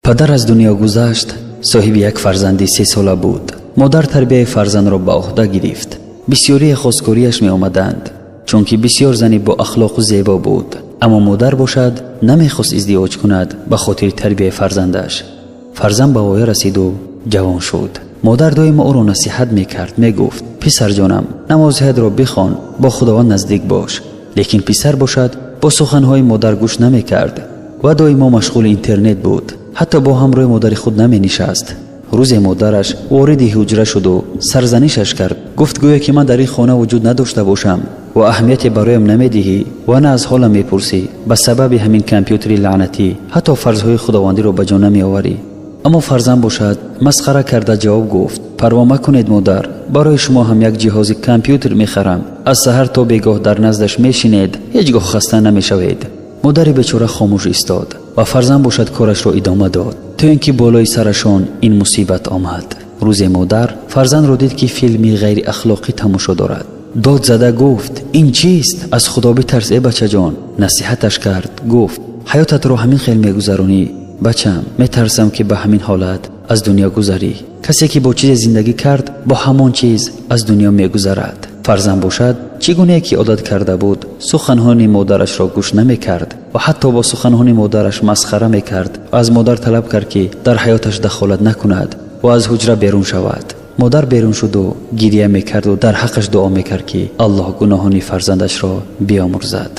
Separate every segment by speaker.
Speaker 1: پدر از دنیا گذشت. صاحب یک فرزندی 3 ساله بود. مادر تربیت فرزند را به عهده گرفت. بسیاری خواستگاریش می آمدند، چون که بسیار زنی با اخلاق و زیبا بود. اما مادر باشد نمیخواست ازدواج کند به خاطر تربیت فرزندش. فرزند به وای رسید و جوان شد. مادر دائم او را نصیحت میکرد، میگفت پسر جانم نمازهایت را بخوان، با خداوند نزدیک باش. لیکن پسر باشد با سخنهای مادر گوش نمیکرد و دائم مشغول اینترنت بود. حتی با همراه مادر خود نمی نشست. روز مادرش وارد حجره شد و سرزنشش کرد. گفت گویا که من در این خانه وجود نداشته باشم و اهمیت برایم نمیدهی و نه از حالم میپرسی. به سبب همین کامپیوتر لعنتی حتی فرضهای خداوندی را به جا نمی آوری. اما فرزند باشد مسخره کرده جواب گفت پروا مکنید مادر، برای شما هم یک جهاز کامپیوتر میخرم. از سحر تا بیگاه در نزدش میشینید، هیچگاه خسته نمیشوید. مادر بیچاره خاموش ایستاد و فرزند باشد کارش را ادامه داد تا اینکه بالای سرشان این مصیبت آمد. روز مادر فرزند را دید که فیلمی غیر اخلاقی تماشا دارد. داد زده گفت این چیست؟ از خدا بترس ای بچه جان. نصیحتش کرد. گفت حیاتت را همین خیل میگذرانی بچم، میترسم که به همین حالت از دنیا گذری. کسی که با چیز زندگی کرد با همان چیز از دنیا میگذرد. فرزند باشد چگونه که عادت کرده بود سخنان مادرش را گوش نمیکرد و حتی با سخنان مادرش مسخره میکرد و از مادر طلب کرد که در حیاتش دخالت نکند و از حجره بیرون شود. مادر بیرون شد و گریه میکرد و در حقش دعا میکرد که الله گناهان فرزندش را بیامرزد.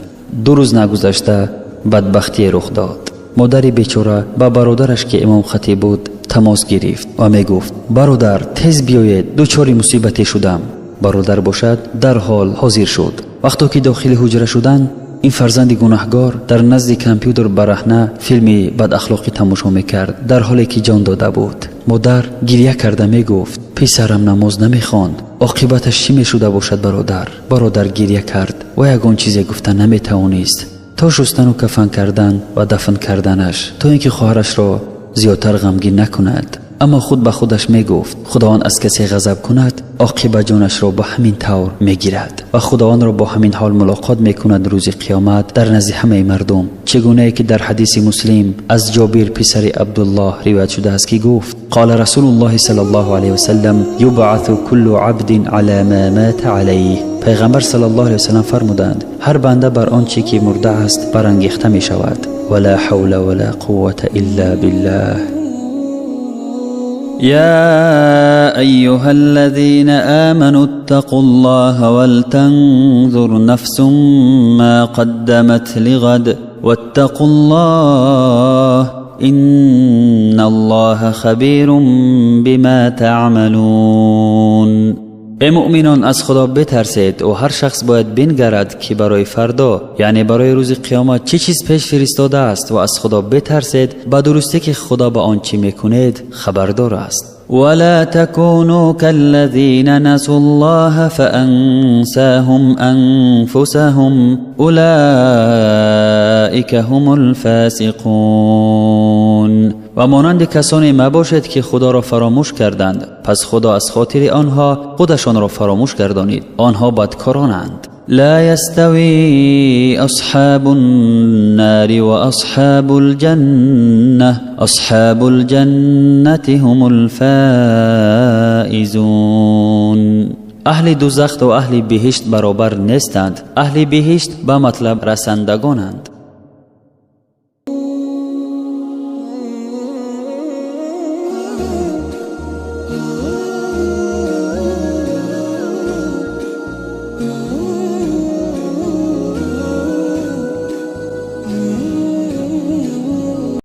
Speaker 1: 2 روز نگذشته بدبختی رخ داد. مادر بیچاره با برادرش که امام خطیب بود تماس گرفت و می گفت برادر تیز بیایید، دچار مصیبتی شدم. برادر باشد در حال حاضر شد. وقتی که داخل حجره شدند این فرزند گناهگار در نزد کامپیوتر برهنه فیلمی بد اخلاقی تماشا میکرد در حالی که جان داده بود. مادر گریه کرده می گفت پسرم نماز نمیخواند، عاقبتش چی میشده باشد برادر؟ برادر گریه کرد و یگان چیزی گفتن نمیتوانست تا شستن و کفن کردن و دفن کردنش، تا اینکه خواهرش را زیادتر غمگین نکند. اما خود به خودش می گفت خداوند از کسی غضب کند عاقبت جانش را با همین طور می گیرد و خداوند را با همین حال ملاقات می کند روز قیامت در نزد همه مردم. چگونه که در حدیث مسلم از جابر پسر عبدالله روایت شده است که گفت قال رسول الله صلی الله علیه و سلم یبعث كل عبد على ما مات علیه. پیغمبر صلی الله علیه و سلم فرمودند هر بنده بر آنچه که مرده است برانگیخته می شود. ولا حول ولا قوة الا بالله. يا أيها الذين آمنوا اتقوا الله ولتنظر نفس ما قدمت لغد واتقوا الله إن الله خبير بما تعملون. ای مؤمنان از خدا بترسید و هر شخص باید بنگرد که برای فردا یعنی برای روز قیامت چه چیز پیش فرستاده است و از خدا بترسید به درستی که خدا به آنچه میکنید خبردار است. ولا تكونوا كالذين نسوا الله فأنساهم أنفسهم أولئك هم الفاسقون. و مانند کسانی مباشد که خدا را فراموش کردند پس خدا از خاطر آنها خودشان را فراموش گردانید. آنها بدکارانند. لا يستوي أصحاب النار وأصحاب الجنة أصحاب الجنة هم الفائزون. اهل دوزخ و اهل بهشت برابر نیستند. اهل بهشت به مطلب رسندگانند.